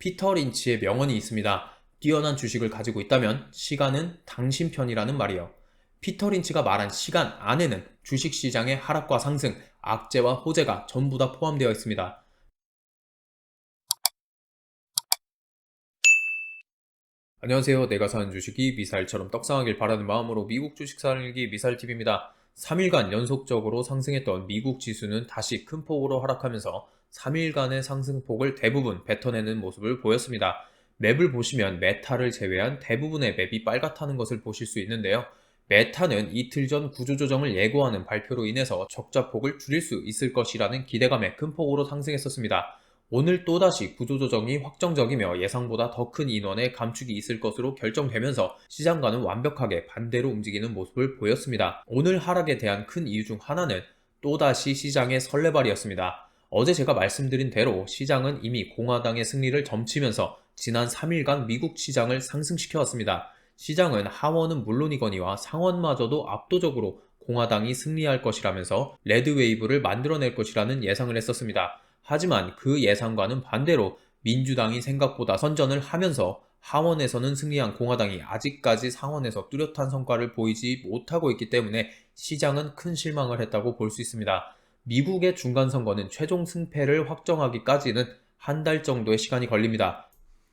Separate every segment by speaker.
Speaker 1: 피터 린치의 명언이 있습니다. 뛰어난 주식을 가지고 있다면 시간은 당신 편이라는 말이요. 피터 린치가 말한 시간 안에는 주식시장의 하락과 상승, 악재와 호재가 전부 다 포함되어 있습니다. 안녕하세요. 내가 사는 주식이 미사일처럼 떡상하길 바라는 마음으로 미국 주식 사일기 미사일TV입니다. 3일간 연속적으로 상승했던 미국 지수는 다시 큰 폭으로 하락하면서 3일간의 상승폭을 대부분 뱉어내는 모습을 보였습니다. 맵을 보시면 메타를 제외한 대부분의 맵이 빨갛다는 것을 보실 수 있는데요. 메타는 이틀 전 구조조정을 예고하는 발표로 인해서 적자폭을 줄일 수 있을 것이라는 기대감에 큰 폭으로 상승했었습니다. 오늘 또다시 구조조정이 확정적이며 예상보다 더 큰 인원의 감축이 있을 것으로 결정되면서 시장과는 완벽하게 반대로 움직이는 모습을 보였습니다. 오늘 하락에 대한 큰 이유 중 하나는 또다시 시장의 설레발이었습니다. 어제 제가 말씀드린 대로 시장은 이미 공화당의 승리를 점치면서 지난 3일간 미국 시장을 상승시켜왔습니다. 시장은 하원은 물론이거니와 상원마저도 압도적으로 공화당이 승리할 것이라면서 레드웨이브를 만들어낼 것이라는 예상을 했었습니다. 하지만 그 예상과는 반대로 민주당이 생각보다 선전을 하면서 하원에서는 승리한 공화당이 아직까지 상원에서 뚜렷한 성과를 보이지 못하고 있기 때문에 시장은 큰 실망을 했다고 볼 수 있습니다. 미국의 중간선거는 최종 승패를 확정하기까지는 한 달 정도의 시간이 걸립니다.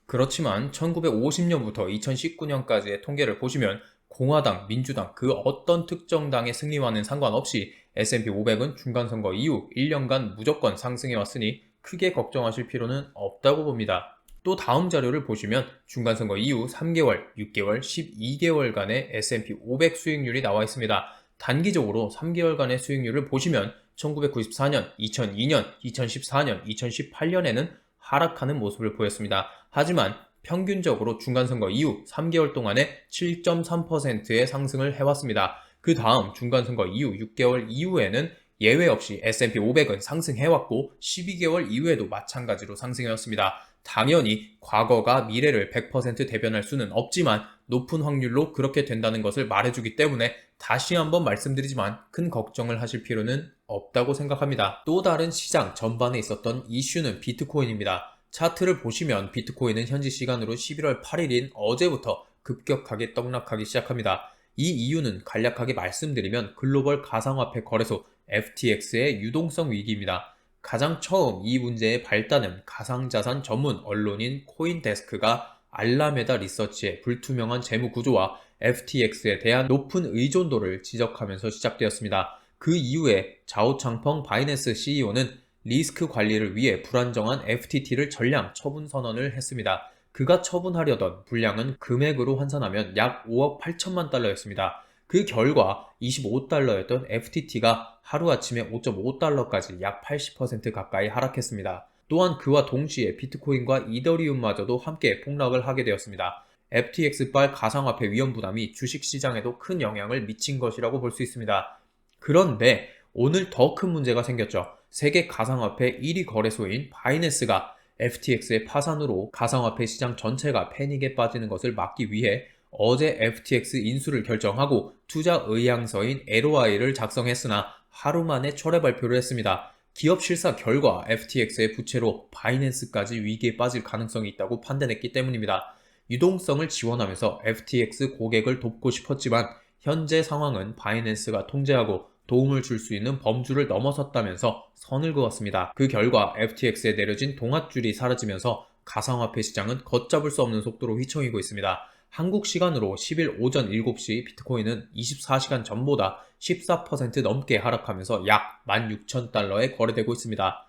Speaker 1: 그렇지만 1950년부터 2019년까지의 통계를 보시면 공화당, 민주당 그 어떤 특정 당의 승리와는 상관없이 S&P 500은 중간선거 이후 1년간 무조건 상승해 왔으니 크게 걱정하실 필요는 없다고 봅니다. 또 다음 자료를 보시면 중간선거 이후 3개월, 6개월, 12개월간의 S&P 500 수익률이 나와 있습니다. 단기적으로 3개월간의 수익률을 보시면 1994년, 2002년, 2014년, 2018년에는 하락하는 모습을 보였습니다. 하지만 평균적으로 중간선거 이후 3개월 동안에 7.3%의 상승을 해왔습니다. 그 다음 중간선거 이후 6개월 이후에는 예외 없이 S&P 500은 상승해왔고 12개월 이후에도 마찬가지로 상승해왔습니다. 당연히 과거가 미래를 100% 대변할 수는 없지만 높은 확률로 그렇게 된다는 것을 말해주기 때문에 다시 한번 말씀드리지만 큰 걱정을 하실 필요는 없다고 생각합니다. 또 다른 시장 전반에 있었던 이슈는 비트코인입니다. 차트를 보시면 비트코인은 현지 시간으로 11월 8일인 어제부터 급격하게 떡락하기 시작합니다. 이 이유는 간략하게 말씀드리면 글로벌 가상화폐 거래소 FTX의 유동성 위기입니다. 가장 처음 이 문제의 발단은 가상자산 전문 언론인 코인데스크가 알라메다 리서치의 불투명한 재무 구조와 FTX에 대한 높은 의존도를 지적하면서 시작되었습니다. 그 이후에 자오창펑 바이낸스 CEO는 리스크 관리를 위해 불안정한 FTT를 전량 처분 선언을 했습니다. 그가 처분하려던 불량은 금액으로 환산하면 약 5억 8천만 달러였습니다. 그 결과 25달러였던 FTT가 하루아침에 5.5달러까지 약 80% 가까이 하락했습니다. 또한 그와 동시에 비트코인과 이더리움마저도 함께 폭락을 하게 되었습니다. FTX발 가상화폐 위험 부담이 주식시장에도 큰 영향을 미친 것이라고 볼 수 있습니다. 그런데 오늘 더 큰 문제가 생겼죠. 세계 가상화폐 1위 거래소인 바이낸스가 FTX의 파산으로 가상화폐 시장 전체가 패닉에 빠지는 것을 막기 위해 어제 FTX 인수를 결정하고 투자 의향서인 LOI를 작성했으나 하루 만에 철회 발표를 했습니다. 기업 실사 결과 FTX의 부채로 바이낸스까지 위기에 빠질 가능성이 있다고 판단했기 때문입니다. 유동성을 지원하면서 FTX 고객을 돕고 싶었지만 현재 상황은 바이낸스가 통제하고 도움을 줄 수 있는 범주를 넘어섰다면서 선을 그었습니다. 그 결과 FTX에 내려진 동아줄이 사라지면서 가상화폐 시장은 걷잡을 수 없는 속도로 휘청이고 있습니다. 한국 시간으로 10일 오전 7시 비트코인은 24시간 전보다 14% 넘게 하락하면서 약 16,000달러에 거래되고 있습니다.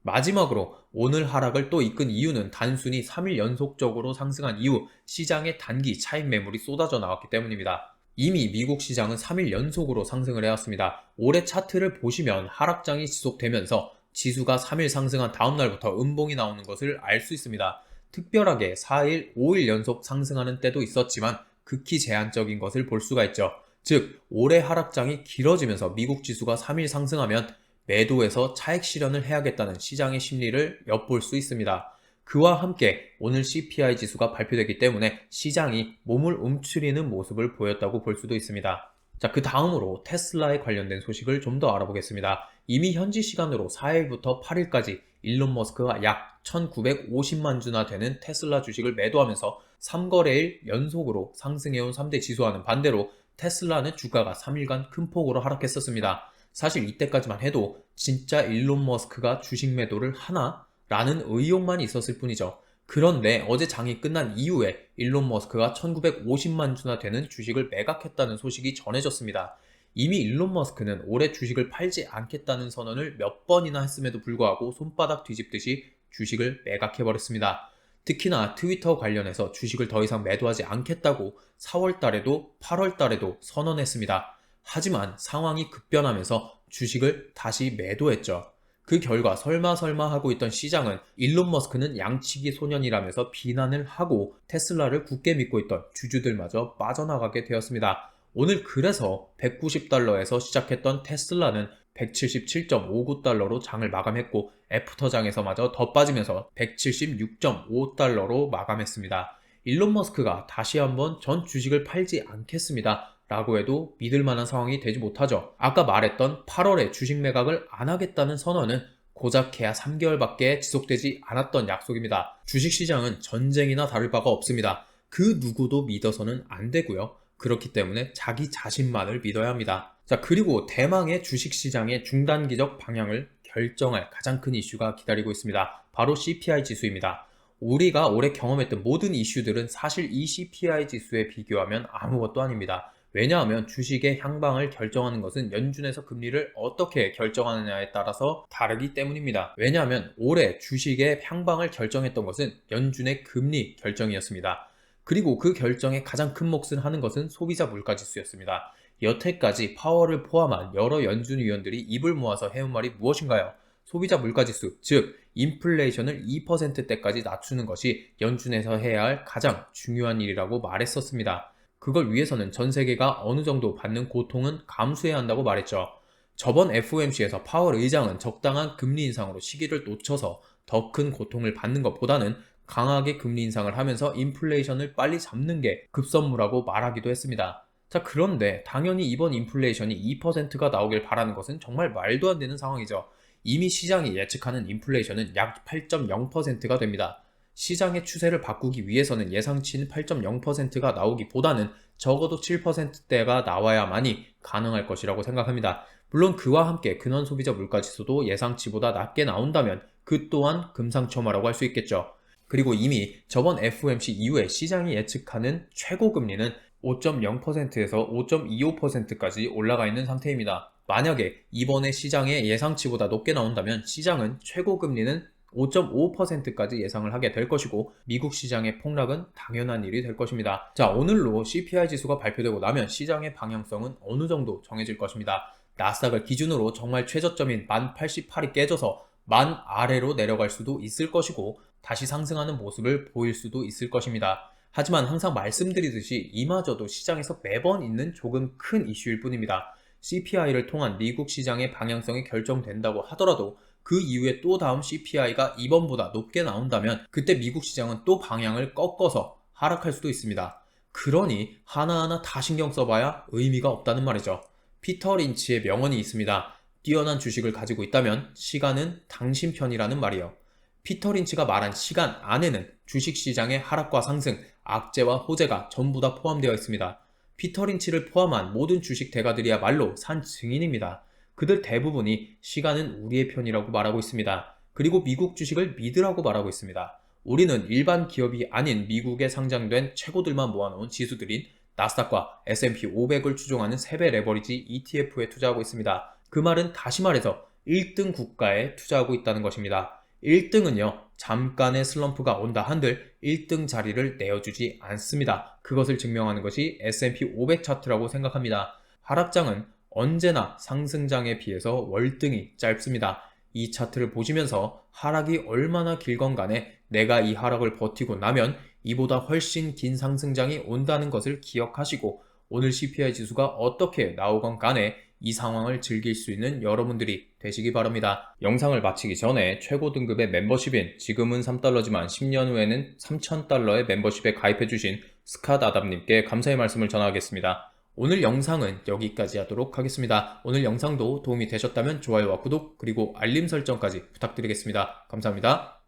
Speaker 1: 마지막으로 오늘 하락을 또 이끈 이유는 단순히 3일 연속적으로 상승한 이후 시장에 단기 차익 매물이 쏟아져 나왔기 때문입니다. 이미 미국 시장은 3일 연속으로 상승을 해왔습니다. 올해 차트를 보시면 하락장이 지속되면서 지수가 3일 상승한 다음날부터 음봉이 나오는 것을 알 수 있습니다. 특별하게 4일, 5일 연속 상승하는 때도 있었지만 극히 제한적인 것을 볼 수가 있죠. 즉, 올해 하락장이 길어지면서 미국 지수가 3일 상승하면 매도에서 차익 실현을 해야겠다는 시장의 심리를 엿볼 수 있습니다. 그와 함께 오늘 CPI 지수가 발표되기 때문에 시장이 몸을 움츠리는 모습을 보였다고 볼 수도 있습니다. 자, 그 다음으로 테슬라에 관련된 소식을 좀 더 알아보겠습니다. 이미 현지 시간으로 4일부터 8일까지 일론 머스크가 약 1950만 주나 되는 테슬라 주식을 매도하면서 3거래일 연속으로 상승해온 3대 지수와는 반대로 테슬라는 주가가 3일간 큰 폭으로 하락했었습니다. 사실 이때까지만 해도 진짜 일론 머스크가 주식 매도를 하나? 라는 의혹만 있었을 뿐이죠. 그런데 어제 장이 끝난 이후에 일론 머스크가 1950만 주나 되는 주식을 매각했다는 소식이 전해졌습니다. 이미 일론 머스크는 올해 주식을 팔지 않겠다는 선언을 몇 번이나 했음에도 불구하고 손바닥 뒤집듯이 주식을 매각해버렸습니다. 특히나 트위터 관련해서 주식을 더 이상 매도하지 않겠다고 4월 달에도 8월 달에도 선언했습니다. 하지만 상황이 급변하면서 주식을 다시 매도했죠. 그 결과 설마 하고 있던 시장은 일론 머스크는 양치기 소년이라면서 비난을 하고 테슬라를 굳게 믿고 있던 주주들마저 빠져나가게 되었습니다. 오늘 그래서 190달러에서 시작했던 테슬라는 177.59달러로 장을 마감했고 애프터장에서마저 더 빠지면서 176.5달러로 마감했습니다. 일론 머스크가 다시 한번 전 주식을 팔지 않겠습니다 라고 해도 믿을 만한 상황이 되지 못하죠. 아까 말했던 8월에 주식 매각을 안 하겠다는 선언은 고작 해야 3개월밖에 지속되지 않았던 약속입니다. 주식시장은 전쟁이나 다를 바가 없습니다. 그 누구도 믿어서는 안 되고요. 그렇기 때문에 자기 자신만을 믿어야 합니다. 자, 그리고 대망의 주식시장의 중단기적 방향을 결정할 가장 큰 이슈가 기다리고 있습니다. 바로 CPI 지수입니다. 우리가 올해 경험했던 모든 이슈들은 사실 이 CPI 지수에 비교하면 아무것도 아닙니다. 왜냐하면 주식의 향방을 결정하는 것은 연준에서 금리를 어떻게 결정하느냐에 따라서 다르기 때문입니다. 왜냐하면 올해 주식의 향방을 결정했던 것은 연준의 금리 결정이었습니다. 그리고 그 결정에 가장 큰 몫을 하는 것은 소비자 물가지수였습니다. 여태까지 파월을 포함한 여러 연준 위원들이 입을 모아서 해온 말이 무엇인가요? 소비자 물가지수, 즉 인플레이션을 2%대까지 낮추는 것이 연준에서 해야 할 가장 중요한 일이라고 말했었습니다. 그걸 위해서는 전 세계가 어느 정도 받는 고통은 감수해야 한다고 말했죠. 저번 FOMC에서 파월 의장은 적당한 금리 인상으로 시기를 놓쳐서 더 큰 고통을 받는 것보다는 강하게 금리 인상을 하면서 인플레이션을 빨리 잡는 게 급선무라고 말하기도 했습니다. 자, 그런데 당연히 이번 인플레이션이 2%가 나오길 바라는 것은 정말 말도 안 되는 상황이죠. 이미 시장이 예측하는 인플레이션은 약 8.0%가 됩니다. 시장의 추세를 바꾸기 위해서는 예상치인 8.0%가 나오기보다는 적어도 7%대가 나와야만이 가능할 것이라고 생각합니다. 물론 그와 함께 근원 소비자 물가지수도 예상치보다 낮게 나온다면 그 또한 금상첨화라고 할 수 있겠죠. 그리고 이미 저번 FOMC 이후에 시장이 예측하는 최고 금리는 5.0%에서 5.25%까지 올라가 있는 상태입니다. 만약에 이번에 시장의 예상치보다 높게 나온다면 시장은 최고 금리는 5.5%까지 예상을 하게 될 것이고 미국 시장의 폭락은 당연한 일이 될 것입니다. 자, 오늘로 CPI 지수가 발표되고 나면 시장의 방향성은 어느 정도 정해질 것입니다. 나스닥을 기준으로 정말 최저점인 1088이 깨져서 10,000 아래로 내려갈 수도 있을 것이고 다시 상승하는 모습을 보일 수도 있을 것입니다. 하지만 항상 말씀드리듯이 이마저도 시장에서 매번 있는 조금 큰 이슈일 뿐입니다. CPI를 통한 미국 시장의 방향성이 결정된다고 하더라도 그 이후에 또 다음 CPI가 이번보다 높게 나온다면 그때 미국 시장은 또 방향을 꺾어서 하락할 수도 있습니다. 그러니 하나하나 다 신경 써봐야 의미가 없다는 말이죠. 피터 린치의 명언이 있습니다. 뛰어난 주식을 가지고 있다면 시간은 당신 편이라는 말이요. 피터 린치가 말한 시간 안에는 주식시장의 하락과 상승, 악재와 호재가 전부 다 포함되어 있습니다. 피터 린치를 포함한 모든 주식 대가들이야말로 산 증인입니다. 그들 대부분이 시간은 우리의 편이라고 말하고 있습니다. 그리고 미국 주식을 믿으라고 말하고 있습니다. 우리는 일반 기업이 아닌 미국에 상장된 최고들만 모아놓은 지수들인 나스닥과 S&P 500을 추종하는 세배 레버리지 ETF에 투자하고 있습니다. 그 말은 다시 말해서 1등 국가에 투자하고 있다는 것입니다. 1등은요, 잠깐의 슬럼프가 온다 한들 1등 자리를 내어주지 않습니다. 그것을 증명하는 것이 S&P 500 차트라고 생각합니다. 하락장은 언제나 상승장에 비해서 월등히 짧습니다. 이 차트를 보시면서 하락이 얼마나 길건 간에 내가 이 하락을 버티고 나면 이보다 훨씬 긴 상승장이 온다는 것을 기억하시고 오늘 CPI 지수가 어떻게 나오건 간에 이 상황을 즐길 수 있는 여러분들이 되시기 바랍니다. 영상을 마치기 전에 최고 등급의 멤버십인 지금은 3달러지만 10년 후에는 3,000달러의 멤버십에 가입해주신 스캇 아담님께 감사의 말씀을 전하겠습니다. 오늘 영상은 여기까지 하도록 하겠습니다. 오늘 영상도 도움이 되셨다면 좋아요와 구독 그리고 알림 설정까지 부탁드리겠습니다. 감사합니다.